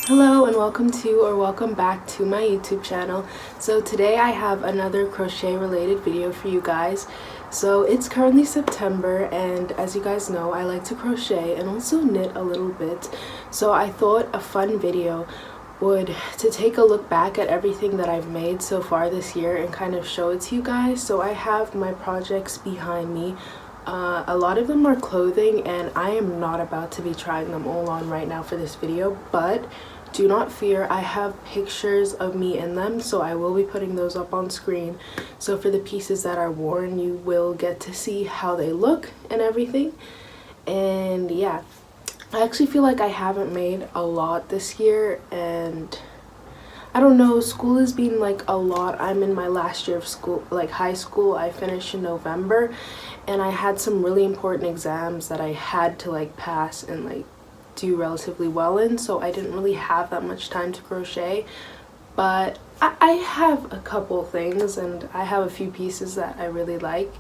Hello and welcome back to my YouTube channel. So today I have another crochet related video for you guys. So it's currently September, and as you guys know, I like to crochet and also knit a little bit. So I thought a fun video would to take a look back at everything that I've made so far this year and kind of show it to you guys. So I have my projects behind me. A lot of them are clothing, and I am not about to be trying them all on right now for this video, but do not fear, I have pictures of me in them, so I will be putting those up on screen. So for the pieces that are worn, you will get to see how they look and everything. And yeah, I actually feel like I haven't made a lot this year, and I don't know, school has been like a lot. I'm in my last year of school, like high school. I finished in November, and I had some really important exams that I had to like pass and like do relatively well in, so I didn't really have that much time to crochet. But I have a couple things, and I have a few pieces that I really like,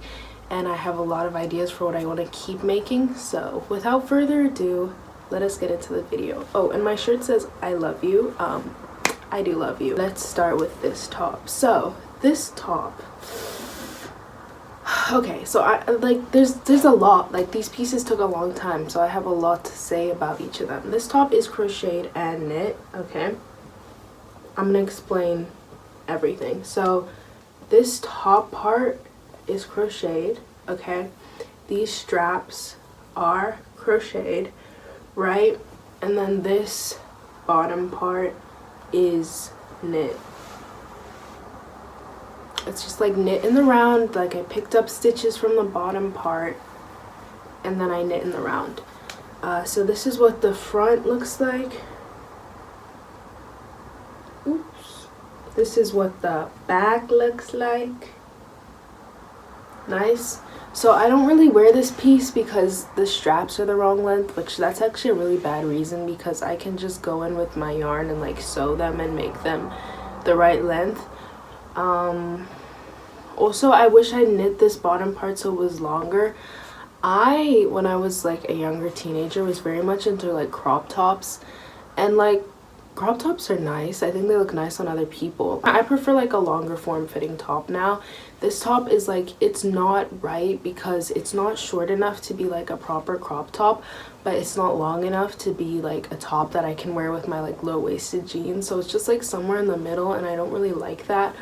and I have a lot of ideas for what I want to keep making. So without further ado, let us get into the video. Oh, and my shirt says I love you. I do love you. Let's start with this top. So this top, okay, so I like there's a lot, like these pieces took a long time, so I have a lot to say about each of them. This top is crocheted and knit. Okay, I'm gonna explain everything. So this top part is crocheted. Okay, these straps are crocheted, right? And then this bottom part is knit. It's just like knit in the round. Like I picked up stitches from the bottom part and then I knit in the round. So this is what the front looks like. Oops. This is what the back looks like. Nice. So I don't really wear this piece because the straps are the wrong length, which that's actually a really bad reason, because I can just go in with my yarn and like sew them and make them the right length. Also, I wish I knit this bottom part so it was longer. When I was like a younger teenager, was very much into like crop tops, and like crop tops are nice. I think they look nice on other people. I prefer like a longer form fitting top now. This top is like, it's not right because it's not short enough to be like a proper crop top, but it's not long enough to be like a top that I can wear with my like low-waisted jeans. So it's just like somewhere in the middle, and I don't really like that.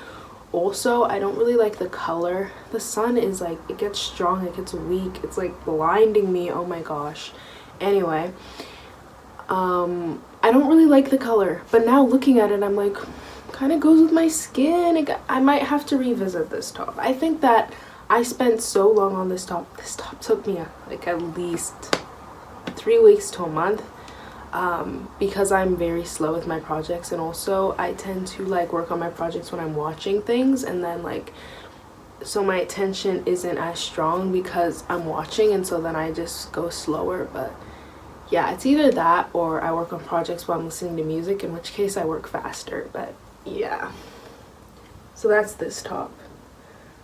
Also, I don't really like the color. The sun is like, it gets strong, it gets weak, it's like blinding me. Oh my gosh. Anyway, I don't really like the color, but now looking at it, I'm like, kind of goes with my skin. I might have to revisit this top. I think that I spent so long on this top. This top took me like at least 3 weeks to a month, because I'm very slow with my projects, and also I tend to like work on my projects when I'm watching things, and then like, so my attention isn't as strong because I'm watching, and so then I just go slower. But yeah, it's either that or I work on projects while I'm listening to music, in which case I work faster. But yeah, so that's this top.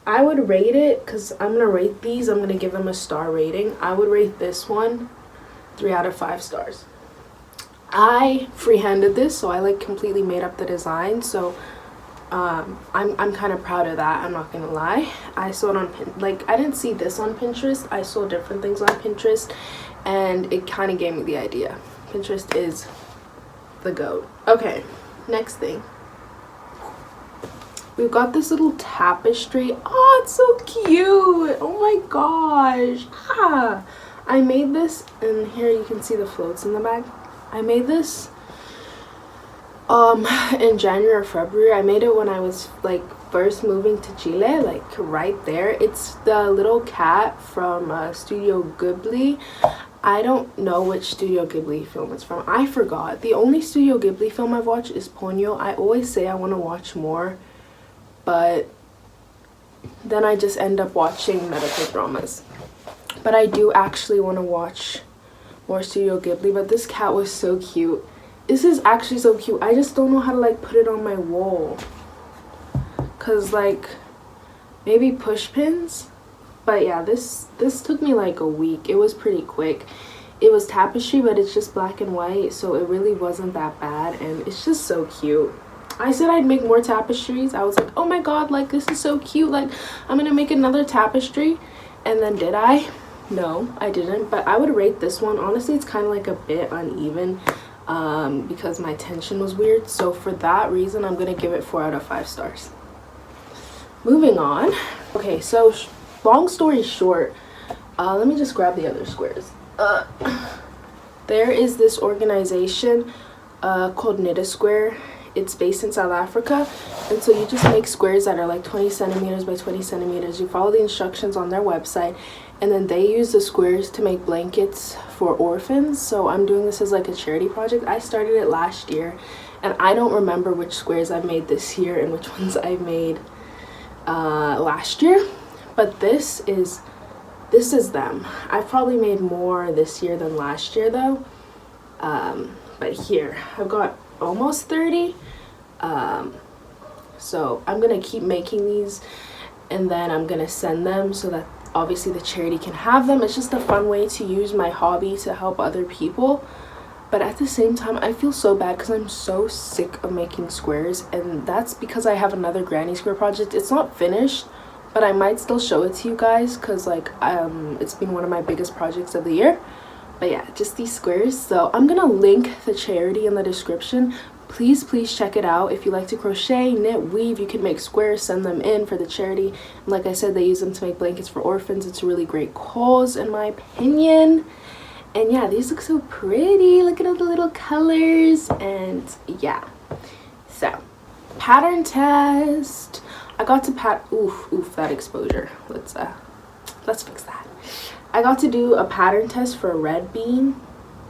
I would rate it, because I'm gonna rate these, I'm gonna give them a star rating. I would rate this one 3 out of 5 stars. I freehanded this, so I like completely made up the design, so I'm kind of proud of that. I'm not gonna lie. I saw it on I didn't see this on Pinterest. I saw different things on Pinterest, and it kind of gave me the idea. Pinterest is the GOAT. Okay, next thing. We've got this little tapestry. Oh, it's so cute. Oh my gosh. I made this, and here you can see the floats in the back. I made this in January or February. I made it when I was like first moving to Chile, like right there. It's the little cat from Studio Ghibli. I don't know which Studio Ghibli film it's from. I forgot. The only Studio Ghibli film I've watched is Ponyo. I always say I want to watch more, but then I just end up watching medical dramas. But I do actually want to watch more Studio Ghibli. But this cat was so cute. This is actually so cute. I just don't know how to like put it on my wall, cause like maybe push pins. But yeah, this took me like a week. It was pretty quick. it was tapestry, but it's just black and white, so it really wasn't that bad, and it's just so cute. I said I'd make more tapestries. I was like, oh my god, like this is so cute, like I'm gonna make another tapestry. And then did I? No, I didn't. But I would rate this one, honestly, it's kind of like a bit uneven because my tension was weird. So for that reason, I'm gonna give it 4 out of 5 stars. Moving on. Okay, so long story short, let me just grab the other squares. There is this organization called Knit a Square. It's based in South Africa, and so you just make squares that are like 20 centimeters by 20 centimeters. You follow the instructions on their website, and then they use the squares to make blankets for orphans. So I'm doing this as like a charity project. I started it last year, and I don't remember which squares I've made this year and which ones I made last year, but this is them. I've probably made more this year than last year though, but here I've got almost 30. So I'm gonna keep making these, and then I'm gonna send them so that obviously the charity can have them. It's just a fun way to use my hobby to help other people, but at the same time I feel so bad because I'm so sick of making squares, and that's because I have another granny square project. It's not finished, but I might still show it to you guys because like it's been one of my biggest projects of the year. But yeah, just these squares. So I'm gonna link the charity in the description. Please check it out. If you like to crochet, knit, weave, you can make squares, send them in for the charity. And like I said, they use them to make blankets for orphans. It's a really great cause in my opinion. And yeah, these look so pretty. Look at all the little colors. And yeah, so pattern test. I got to oof, that exposure. Let's fix that. I got to do a pattern test for Red Bean,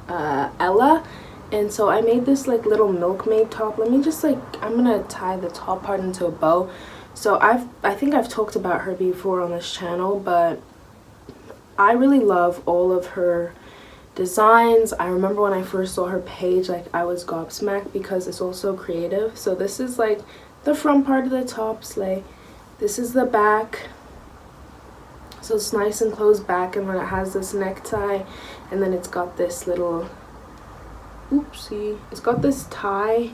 Ella, and so I made this like little milkmaid top. Let me just like, I'm gonna tie the top part into a bow. So I think I've talked about her before on this channel, but I really love all of her designs. I remember when I first saw her page, like I was gobsmacked because it's all so creative. So this is like the front part of the top sleigh. This is the back. So it's nice and closed back, and then it has this necktie, and then it's got this little, oopsie, it's got this tie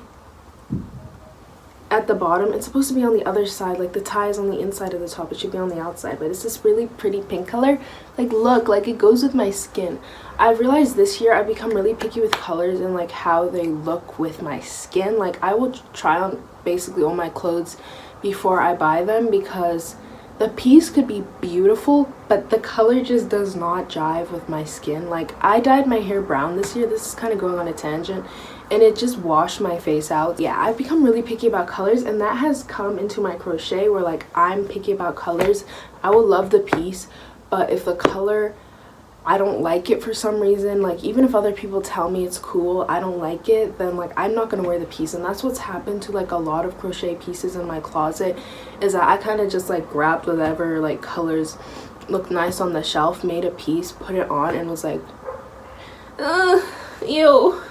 at the bottom. It's supposed to be on the other side, like the tie is on the inside of the top, it should be on the outside, but it's this really pretty pink color. Like look, like it goes with my skin. I've realized this year I've become really picky with colors and like how they look with my skin. Like I will try on basically all my clothes before I buy them because the piece could be beautiful, but the color just does not jive with my skin. Like I dyed my hair brown this year. This is kind of going on a tangent, and it just washed my face out. Yeah, I've become really picky about colors, and that has come into my crochet where like I'm picky about colors. I will love the piece, but if the color, I don't like it for some reason, like even if other people tell me it's cool, I don't like it, then like I'm not gonna wear the piece. And that's what's happened to like a lot of crochet pieces in my closet, is that I kind of just like grabbed whatever like colors looked nice on the shelf, made a piece, put it on, and was like, ew,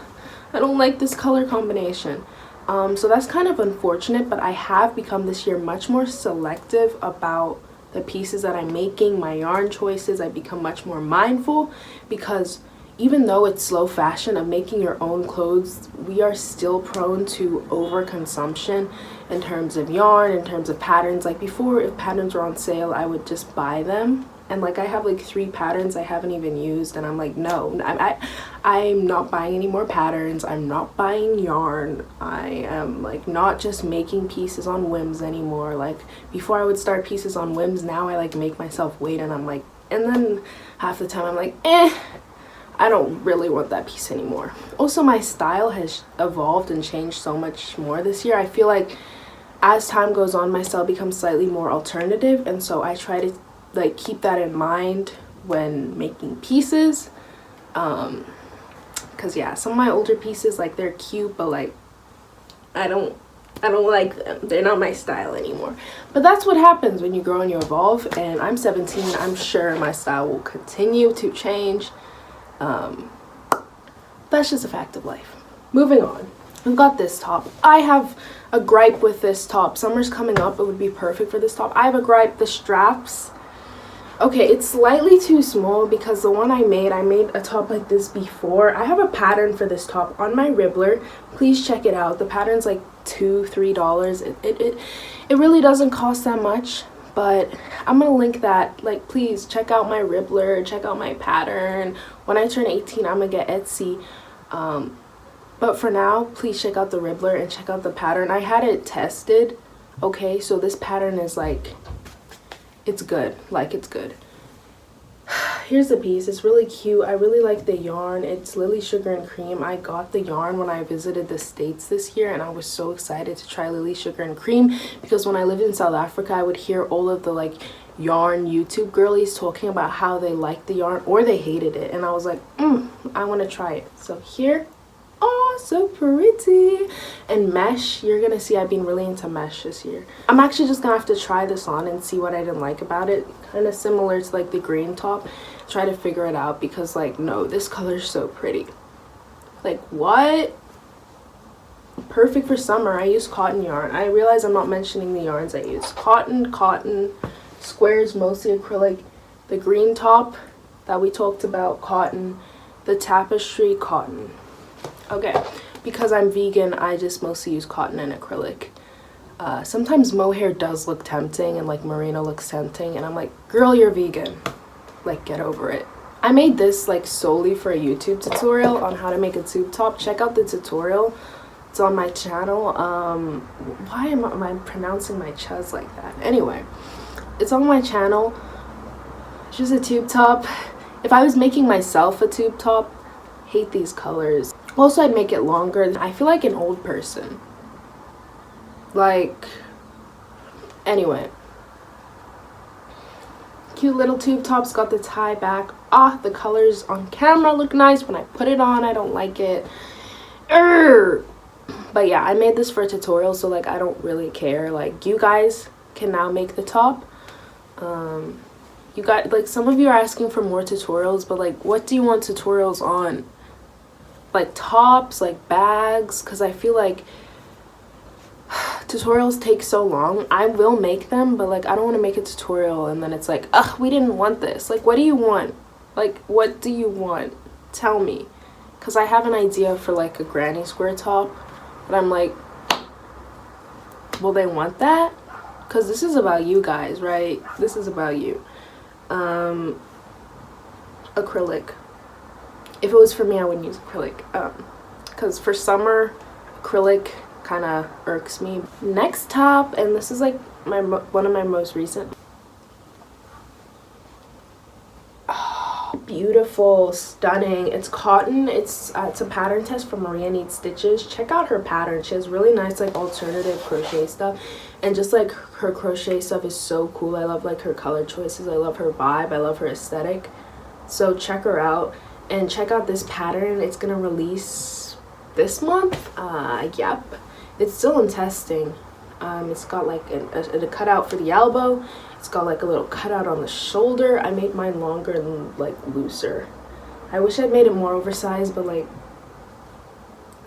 I don't like this color combination. So that's kind of unfortunate, but I have become this year much more selective about the pieces that I'm making, my yarn choices. I've become much more mindful because even though it's slow fashion of making your own clothes, we are still prone to overconsumption in terms of yarn, in terms of patterns. Like before, if patterns were on sale, I would just buy them. And like I have like 3 patterns I haven't even used, and I'm like, no, I'm not buying any more patterns. I'm not buying yarn. I am like not just making pieces on whims anymore. Like before I would start pieces on whims, now I like make myself wait, and I'm like, and then half the time I'm like, I don't really want that piece anymore. Also, my style has evolved and changed so much more this year. I feel like as time goes on, my style becomes slightly more alternative, and so I try to like keep that in mind when making pieces, because yeah, some of my older pieces, like they're cute, but like I don't like them. They're not my style anymore. But that's what happens when you grow and you evolve, and I'm 17. I'm sure my style will continue to change. That's just a fact of life. Moving on, I've got this top. I have a gripe with this top. Summer's coming up, it would be perfect for this top. I have a gripe, the straps. Okay, it's slightly too small because the one I made a top like this before. I have a pattern for this top on my Ribbler. Please check it out. The pattern's like $2-3. It really doesn't cost that much, but I'm gonna link that. Like, please check out my Ribbler, check out my pattern. When I turn 18, I'm gonna get Etsy. But for now, please check out the Ribbler and check out the pattern. I had it tested. Okay, so this pattern is like, it's good. Like, it's good. Here's the piece. It's really cute. I really like the yarn. It's Lily Sugar and Cream. I got the yarn when I visited the States this year, and I was so excited to try Lily Sugar and Cream because when I lived in South Africa, I would hear all of the like yarn YouTube girlies talking about how they liked the yarn or they hated it, and I was like, I want to try it. So here, oh, so pretty. And mesh, you're gonna see I've been really into mesh this year. I'm actually just gonna have to try this on and see what I didn't like about it. Kind of similar to like the green top. Try to figure it out because like, no, this color is so pretty. Like, what? Perfect for summer. I use cotton yarn. I realize I'm not mentioning the yarns I use. Cotton, squares, mostly acrylic. The green top that we talked about, cotton. The tapestry, cotton. Okay, because I'm vegan, I just mostly use cotton and acrylic. Sometimes mohair does look tempting and like merino looks tempting, and I'm like, girl, you're vegan. Like, get over it. I made this like solely for a YouTube tutorial on how to make a tube top. Check out the tutorial. It's on my channel. Why am I pronouncing my chuz like that? Anyway, it's on my channel. It's just a tube top. If I was making myself a tube top, hate these colors. Also, I'd make it longer. I feel like an old person. Like, anyway. Cute little tube tops, got the tie back. Ah, the colors on camera look nice. When I put it on, I don't like it. But yeah, I made this for a tutorial, so like I don't really care. Like, you guys can now make the top. You got, like, some of you are asking for more tutorials, but like, what do you want tutorials on? Like tops, like bags, because I feel like tutorials take so long. I will make them, but like I don't want to make a tutorial and then it's like, ugh, we didn't want this. Like, what do you want? Like, what do you want? Tell me, because I have an idea for like a granny square top, but I'm like, will they want that? Because this is about you guys, right? This is about you. Acrylic. If it was for me, I wouldn't use acrylic, because for summer, acrylic kind of irks me. Next top, and this is like one of my most recent. Oh, beautiful, stunning. It's cotton. It's a pattern test from Maria Needs Stitches. Check out her pattern. She has really nice like alternative crochet stuff, and just like her crochet stuff is so cool. I love like her color choices. I love her vibe. I love her aesthetic. So check her out. And check out this pattern. It's gonna release this month. Yep, it's still in testing. It's got like a cutout for the elbow. It's got like a little cutout on the shoulder. I made mine longer and like looser. I wish I'd made it more oversized, but like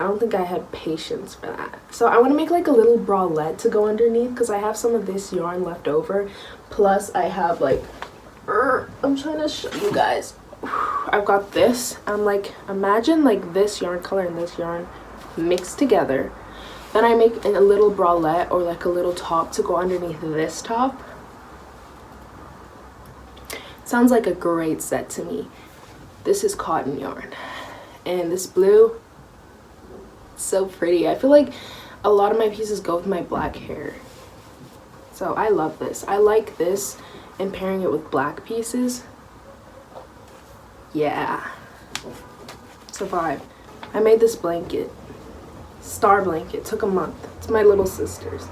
I don't think I had patience for that. So I want to make like a little bralette to go underneath because I have some of this yarn left over. Plus I have like, I'm trying to show you guys. I've got this. I'm like, imagine like this yarn color and this yarn mixed together. Then I make a little bralette or like a little top to go underneath this top. Sounds like a great set to me. This is cotton yarn. And this blue, so pretty. I feel like a lot of my pieces go with my black hair. So I love this. I like this and pairing it with black pieces. Yeah, it's a vibe. I made this blanket, star blanket, took a month. It's my little sister's.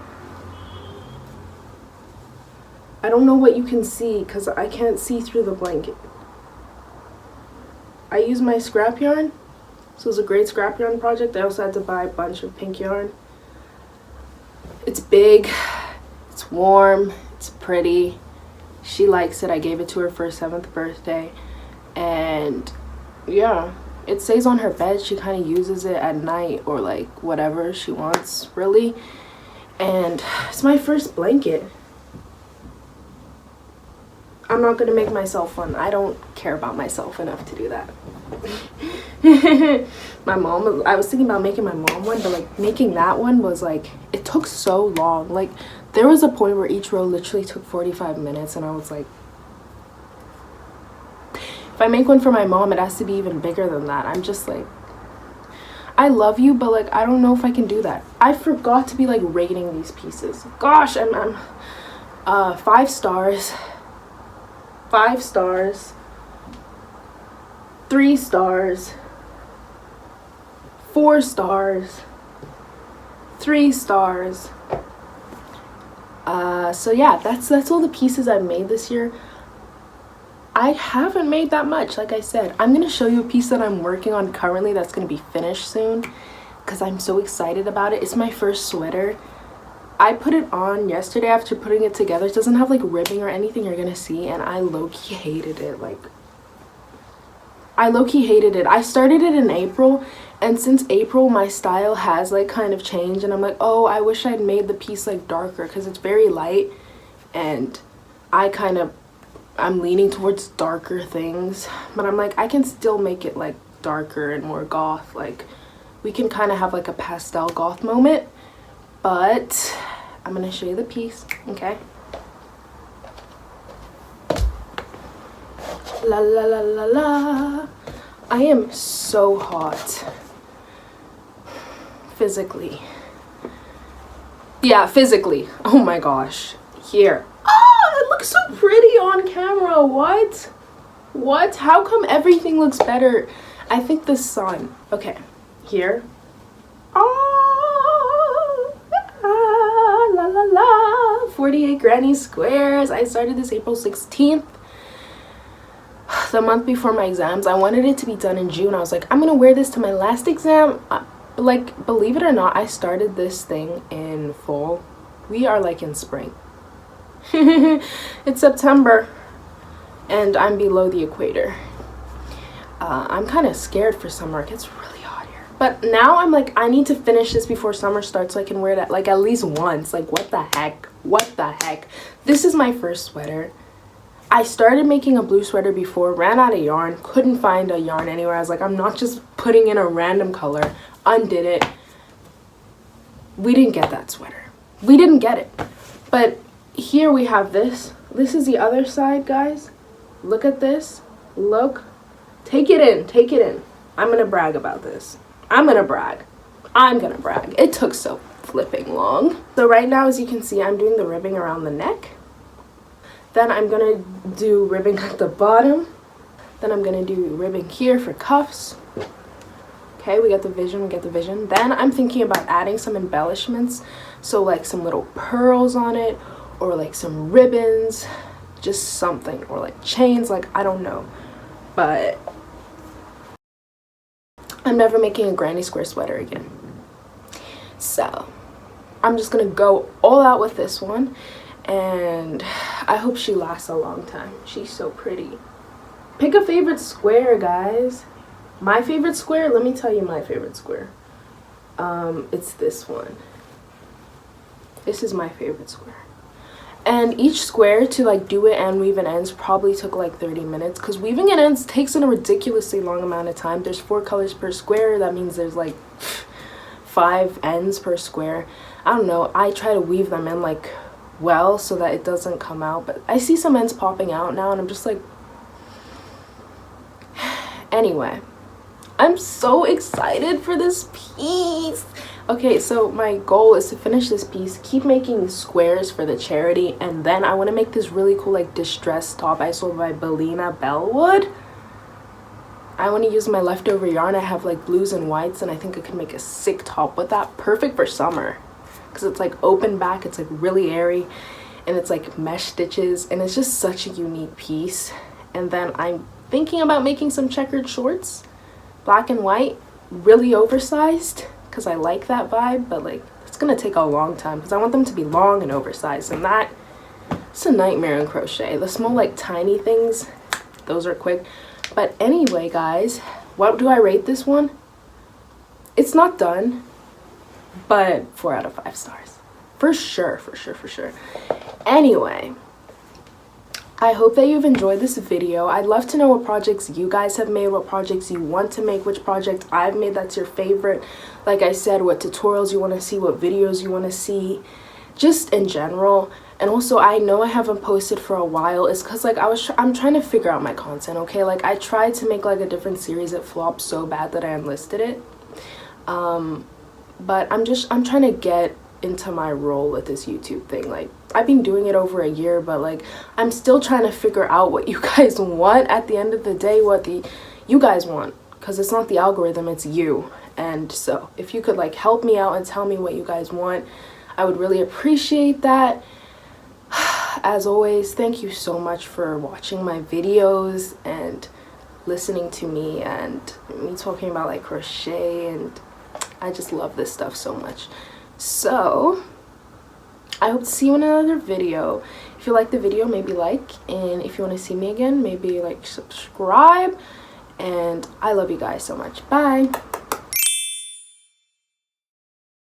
I don't know what you can see because I can't see through the blanket. I use my scrap yarn. This was a great scrap yarn project. I also had to buy a bunch of pink yarn. It's big, it's warm, it's pretty. She likes it. I gave it to her for her 7th birthday. And yeah, it stays on her bed. She kind of uses it at night or like whatever she wants, really. And it's my first blanket. I'm not gonna make myself fun. I don't care about myself enough to do that. My mom, I was thinking about making my mom one, but like making that one was like, it took so long. Like there was a point where each row literally took 45 minutes and I was like, if I make one for my mom, it has to be even bigger than that. I'm just like, I love you, but like I don't know if I can do that. I forgot to be like rating these pieces. Gosh, I'm 5 stars, 5 stars, 3 stars, 4 stars, 3 stars. So yeah, that's all the pieces I've made this year. I haven't made that much, like I said. I'm gonna show you a piece that I'm working on currently that's gonna be finished soon because I'm so excited about it. It's my first sweater. I put it on yesterday after putting it together. It doesn't have like ribbing or anything you're gonna see, and I low-key hated it. Like, I low-key hated it. I started it in April, and since April my style has like kind of changed, and I'm like, oh, I wish I'd made the piece like darker because it's very light, and I'm leaning towards darker things, but I'm like, I can still make it like darker and more goth. Like we can kind of have like a pastel goth moment, but I'm gonna show you the piece. Okay, la la la la la. I am so hot physically. Yeah, physically. Oh my gosh. Here. It looks so pretty on camera. What? How come everything looks better? I think the sun. Okay, here. La la la. 48 granny squares. I started this April 16th, the month before my exams. I wanted it to be done in June. I was like, I'm gonna wear this to my last exam. Like, believe it or not, I started this thing in fall. We are like in spring. It's September and I'm below the equator. I'm kind of scared for summer. It gets really hot here, but now I'm like, I need to finish this before summer starts so I can wear it like at least once. Like what the heck, this is my first sweater. I started making a blue sweater before, ran out of yarn, couldn't find a yarn anywhere. I was like, I'm not just putting in a random color. Undid it. We didn't get that sweater. We didn't get it. But here we have this. This is the other side, guys. Look at this. Look. Take it in. Take it in. I'm gonna brag about this. I'm gonna brag. It took so flipping long. So right now, as you can see, I'm doing the ribbing around the neck. Then I'm gonna do ribbing at the bottom. Then I'm gonna do ribbing here for cuffs. Okay, we get the vision. Then I'm thinking about adding some embellishments. So like some little pearls on it, or like some ribbons, just something, or like chains, like I don't know. But I'm never making a granny square sweater again. So I'm just gonna go all out with this one, and I hope she lasts a long time. She's so pretty. Pick a favorite square, guys. My favorite square, let me tell you my favorite square. It's this one. This is my favorite square. And each square to like do it and weave in ends probably took like 30 minutes because weaving in ends takes a ridiculously long amount of time. There's 4 colors per square. That means there's like 5 ends per square. I don't know. I try to weave them in like well so that it doesn't come out, but I see some ends popping out now and I'm just like, anyway, I'm so excited for this piece. Okay, so my goal is to finish this piece, keep making squares for the charity, and then I want to make this really cool like distressed top I sold by Belina Bellwood. I want to use my leftover yarn. I have like blues and whites, and I think I could make a sick top with that. Perfect for summer because it's like open back, it's like really airy, and it's like mesh stitches, and it's just such a unique piece. And then I'm thinking about making some checkered shorts, black and white, really oversized, because I like that vibe, but like it's gonna take a long time because I want them to be long and oversized, and it's a nightmare in crochet. The small like tiny things, those are quick. But anyway, guys, what do I rate this one? It's not done, but 4 out of 5 stars for sure. Anyway, I hope that you've enjoyed this video. I'd love to know what projects you guys have made, what projects you want to make, which project I've made that's your favorite. Like I said, what tutorials you want to see, what videos you want to see, just in general. And also, I know I haven't posted for a while. It's because like I'm trying to figure out my content, okay? Like I tried to make like a different series. It flopped so bad that I enlisted it. But I'm trying to get into my role with this YouTube thing. Like I've been doing it over a year, but like I'm still trying to figure out what you guys want at the end of the day, what you guys want, because it's not the algorithm, it's you. And so if you could like help me out and tell me what you guys want, I would really appreciate that. As always, thank you so much for watching my videos and listening to me and me talking about like crochet, and I just love this stuff so much. So I hope to see you in another video. If you like the video, maybe like, and if you want to see me again, maybe like subscribe. And I love you guys so much. Bye.